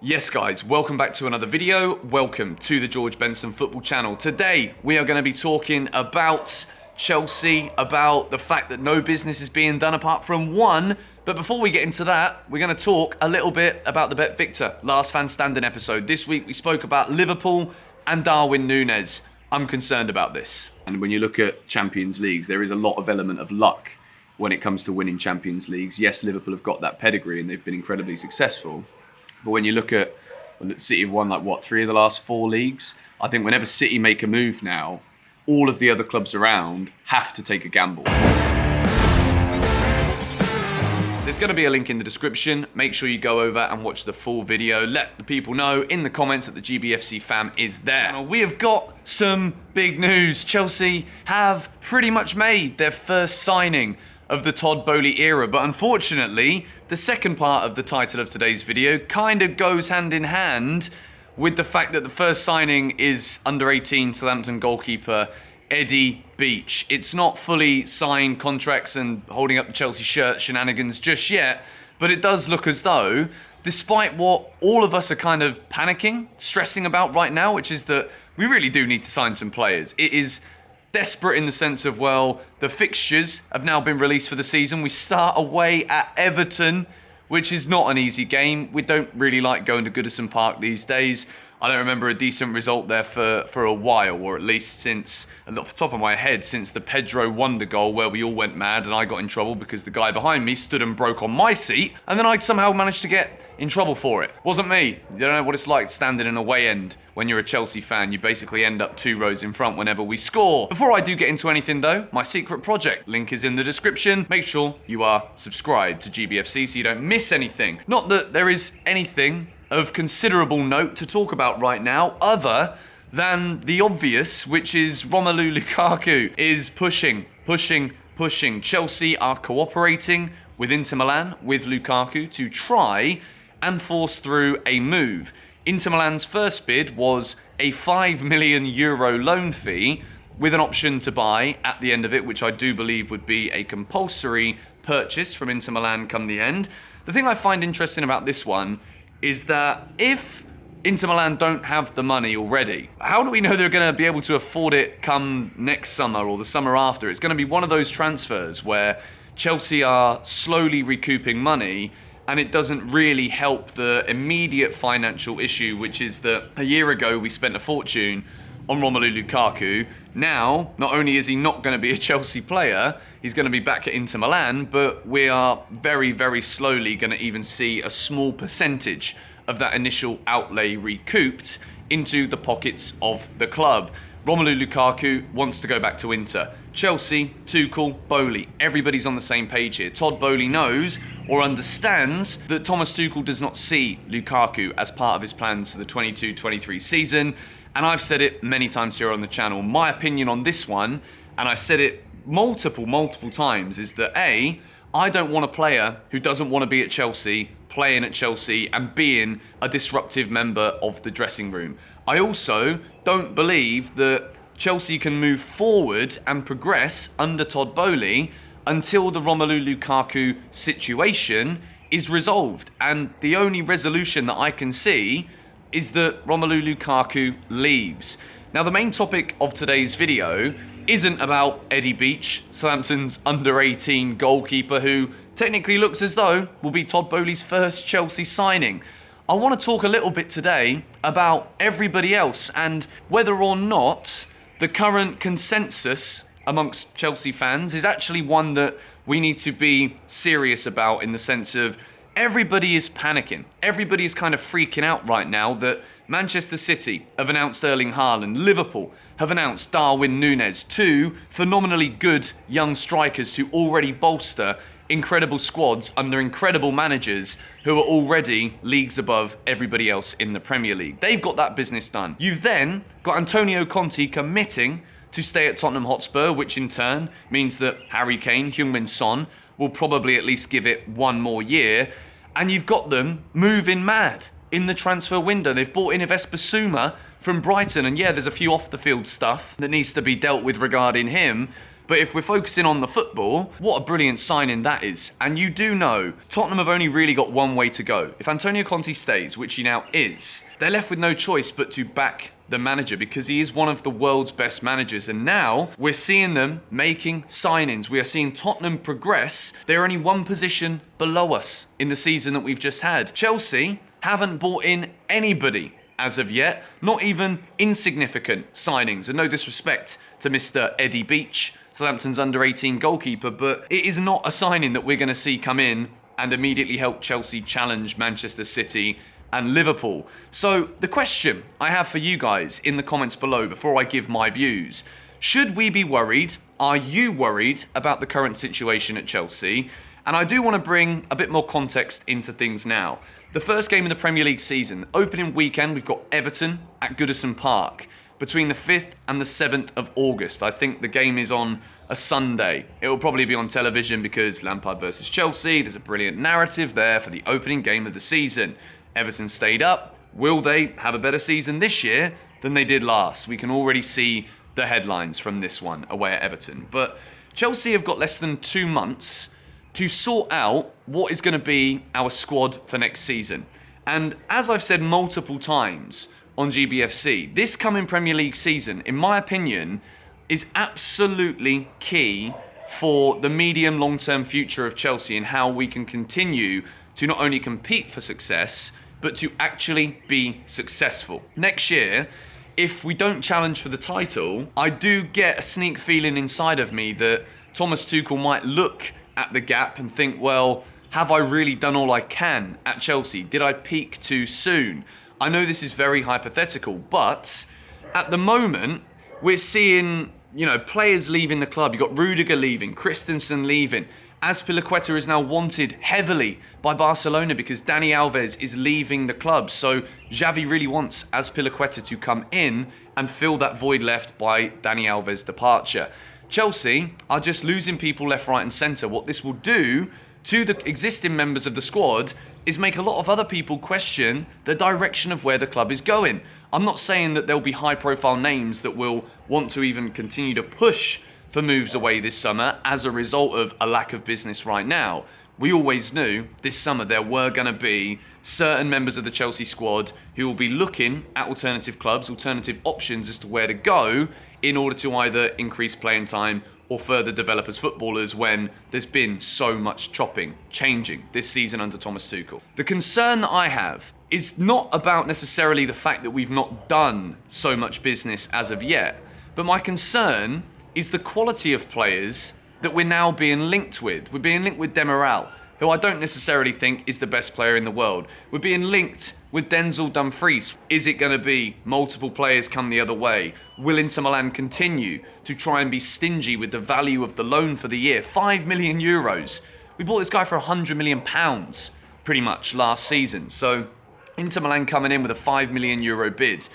Yes guys, welcome back to another video. Welcome to the George Benson football channel. Today we are going to be talking about Chelsea, about the fact that no business is being done apart from one. But before we get into that, we're going to talk a little bit about the Bet Victor Last Fan Standing episode. This week we spoke about Liverpool and Darwin Núñez. I'm concerned about this. And when you look at Champions Leagues, there is a lot of element of luck when it comes to winning Champions Leagues. Yes, Liverpool have got that pedigree and they've been incredibly successful. But when you look at City have won 3 of the last 4 leagues. I think whenever City make a move now, all of the other clubs around have to take a gamble. There's going to be a link in the description. Make sure you go over and watch the full video. Let the people know in the comments that the GBFC fam is there. Now, we have got some big news. Chelsea have pretty much made their first signing of the Todd Boehly era, but unfortunately, the second part of the title of today's video kind of goes hand in hand with the fact that the first signing is under 18 Southampton goalkeeper Eddie Beach. It's not fully signed contracts and holding up the Chelsea shirt shenanigans just yet, but it does look as though, despite what all of us are kind of panicking, stressing about right now, which is that we really do need to sign some players. It is desperate in the sense of, well, the fixtures have now been released for the season. We start away at Everton, which is not an easy game. We don't really like going to Goodison Park these days. I don't remember a decent result there for a while, or at least since, off the top of my head, since the Pedro Wonder goal where we all went mad and I got in trouble because the guy behind me stood and broke on my seat, and then I somehow managed to get in trouble for it. Wasn't me. You don't know what it's like standing in a away end when you're a Chelsea fan. You basically end up 2 rows in front whenever we score. Before I do get into anything though, my secret project, link is in the description. Make sure you are subscribed to GBFC so you don't miss anything. Not that there is anything of considerable note to talk about right now, other than the obvious, which is Romelu Lukaku is pushing. Chelsea are cooperating with Inter Milan, with Lukaku, to try and force through a move. Inter Milan's first bid was a €5 million loan fee with an option to buy at the end of it, which I do believe would be a compulsory purchase from Inter Milan come the end. The thing I find interesting about this one is that if Inter Milan don't have the money already, how do we know they're going to be able to afford it come next summer or the summer after? It's going to be one of those transfers where Chelsea are slowly recouping money and it doesn't really help the immediate financial issue, which is that a year ago we spent a fortune on Romelu Lukaku. Now, not only is he not going to be a Chelsea player, he's going to be back at Inter Milan, but we are very, very slowly going to even see a small percentage of that initial outlay recouped into the pockets of the club. Romelu Lukaku wants to go back to Inter. Chelsea, Tuchel, Boehly, everybody's on the same page here. Todd Boehly knows or understands that Thomas Tuchel does not see Lukaku as part of his plans for the 22-23 season. And I've said it many times here on the channel. My opinion on this one, and I said it multiple times, is that I don't want a player who doesn't want to be at Chelsea, playing at Chelsea and being a disruptive member of the dressing room. I also don't believe that Chelsea can move forward and progress under Todd Boehly until the Romelu Lukaku situation is resolved. And the only resolution that I can see is that Romelu Lukaku leaves. Now, the main topic of today's video isn't about Eddie Beach, Southampton's under 18 goalkeeper, who technically looks as though will be Todd Boehly's first Chelsea signing. I want to talk a little bit today about everybody else and whether or not the current consensus amongst Chelsea fans is actually one that we need to be serious about, in the sense of everybody is panicking. Everybody is kind of freaking out right now that Manchester City have announced Erling Haaland, Liverpool have announced Darwin Núñez, 2 phenomenally good young strikers to already bolster incredible squads under incredible managers who are already leagues above everybody else in the Premier League. They've got that business done. You've then got Antonio Conte committing to stay at Tottenham Hotspur, which in turn means that Harry Kane, Heung-min Son will probably at least give it 1 more year. And you've got them moving mad in the transfer window. They've bought in Yves Bissouma from Brighton, and yeah, there's a few off the field stuff that needs to be dealt with regarding him, But if we're focusing on the football, what a brilliant signing that is. And you do know, Tottenham have only really got one way to go. If Antonio Conte stays, which he now is, they're left with no choice but to back the manager, because he is one of the world's best managers. And now we're seeing them making signings. We are seeing Tottenham progress. They're only one position below us in the season that we've just had. Chelsea haven't bought in anybody as of yet, not even insignificant signings. And no disrespect to Mr. Eddie Beach, Southampton's under 18 goalkeeper, but it is not a signing that we're going to see come in and immediately help Chelsea challenge Manchester City and Liverpool. So the question I have for you guys in the comments below before I give my views: should we be worried? Are you worried about the current situation at Chelsea? And I do want to bring a bit more context into things now. The first game of the Premier League season, opening weekend, we've got Everton at Goodison Park between the 5th and the 7th of August. I think the game is on a Sunday. It will probably be on television because Lampard versus Chelsea. There's a brilliant narrative there for the opening game of the season. Everton stayed up. Will they have a better season this year than they did last? We can already see the headlines from this one away at Everton. But Chelsea have got less than 2 months to sort out what is going to be our squad for next season. And as I've said multiple times on GBFC, this coming Premier League season, in my opinion, is absolutely key for the medium long-term future of Chelsea and how we can continue to not only compete for success, but to actually be successful. Next year, if we don't challenge for the title, I do get a sneak feeling inside of me that Thomas Tuchel might look at the gap and think, well, have I really done all I can at Chelsea? Did I peak too soon? I know this is very hypothetical, but at the moment, we're seeing, players leaving the club. You've got Rudiger leaving, Christensen leaving. Azpilicueta is now wanted heavily by Barcelona because Dani Alves is leaving the club. So Xavi really wants Azpilicueta to come in and fill that void left by Dani Alves' departure. Chelsea are just losing people left, right and centre. What this will do to the existing members of the squad is make a lot of other people question the direction of where the club is going. I'm not saying that there'll be high-profile names that will want to even continue to push for moves away this summer as a result of a lack of business right now. We always knew this summer there were going to be certain members of the Chelsea squad who will be looking at alternative clubs, alternative options as to where to go in order to either increase playing time or further develop as footballers when there's been so much changing this season under Thomas Tuchel. The concern that I have is not about necessarily the fact that we've not done so much business as of yet, but my concern is the quality of players that we're now being linked with. We're being linked with Demiral, who I don't necessarily think is the best player in the world. We're being linked with Denzel Dumfries. Is it going to be multiple players come the other way? Will Inter Milan continue to try and be stingy with the value of the loan for the year? €5 million. We bought this guy for £100 million pretty much last season. So Inter Milan coming in with a €5 million bid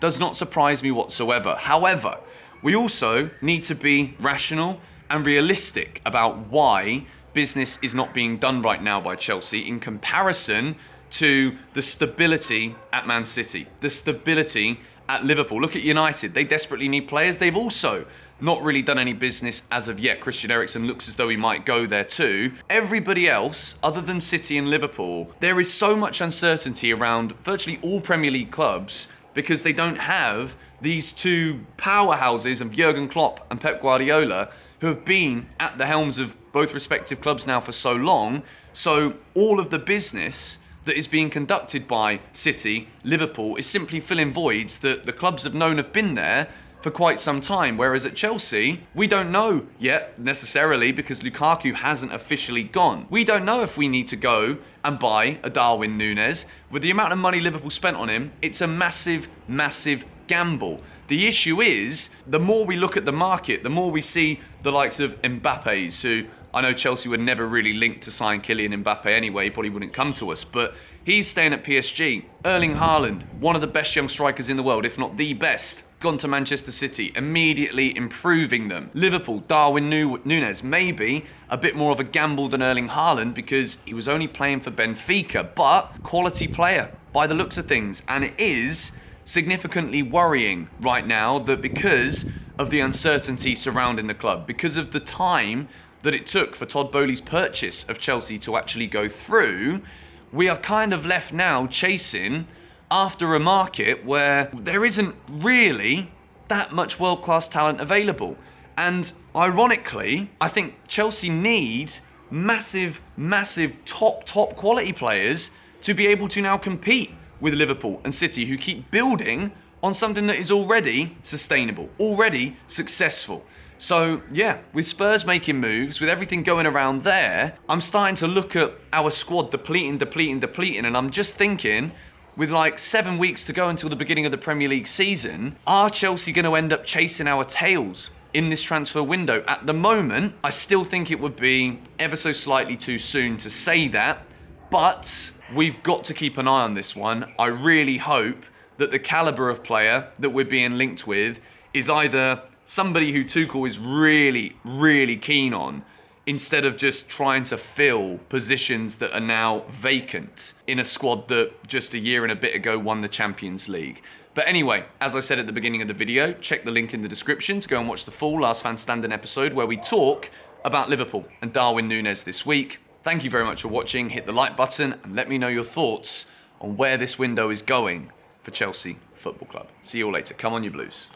does not surprise me whatsoever. However, we also need to be rational and realistic about why business is not being done right now by Chelsea in comparison to the stability at Man City, the stability at Liverpool. Look at United. They desperately need players. They've also not really done any business as of yet. Christian Eriksen looks as though he might go there too. Everybody else, other than City and Liverpool, there is so much uncertainty around virtually all Premier League clubs because they don't have these two powerhouses of Jurgen Klopp and Pep Guardiola who have been at the helms of both respective clubs now for so long. So all of the business that is being conducted by City, Liverpool, is simply filling voids that the clubs have known have been there for quite some time. Whereas at Chelsea, we don't know yet necessarily because Lukaku hasn't officially gone. We don't know if we need to go and buy a Darwin Núñez. With the amount of money Liverpool spent on him, it's a massive, massive gamble. The issue is, the more we look at the market, the more we see the likes of Mbappe's, who I know Chelsea were never really linked to sign Kylian Mbappe anyway, he probably wouldn't come to us, but he's staying at PSG. Erling Haaland, one of the best young strikers in the world, if not the best, gone to Manchester City, immediately improving them. Liverpool, Darwin Núñez, maybe a bit more of a gamble than Erling Haaland because he was only playing for Benfica, but quality player by the looks of things, and it is significantly worrying right now that because of the uncertainty surrounding the club, because of the time that it took for Todd Boehly's purchase of Chelsea to actually go through, we are kind of left now chasing after a market where there isn't really that much world-class talent available. And ironically, I think Chelsea need massive top quality players to be able to now compete with Liverpool and City, who keep building on something that is already sustainable, already successful. So yeah, with Spurs making moves, with everything going around there, I'm starting to look at our squad depleting, and I'm just thinking, with like 7 weeks to go until the beginning of the Premier League season, are Chelsea going to end up chasing our tails in this transfer window? At the moment, I still think it would be ever so slightly too soon to say that, but we've got to keep an eye on this one. I really hope that the calibre of player that we're being linked with is either somebody who Tuchel is really keen on, instead of just trying to fill positions that are now vacant in a squad that just a year and a bit ago won the Champions League. But anyway, as I said at the beginning of the video, check the link in the description to go and watch the full Last Fan Standing episode where we talk about Liverpool and Darwin Núñez this week. Thank you very much for watching. Hit the like button and let me know your thoughts on where this window is going for Chelsea Football Club. See you all later. Come on, you Blues.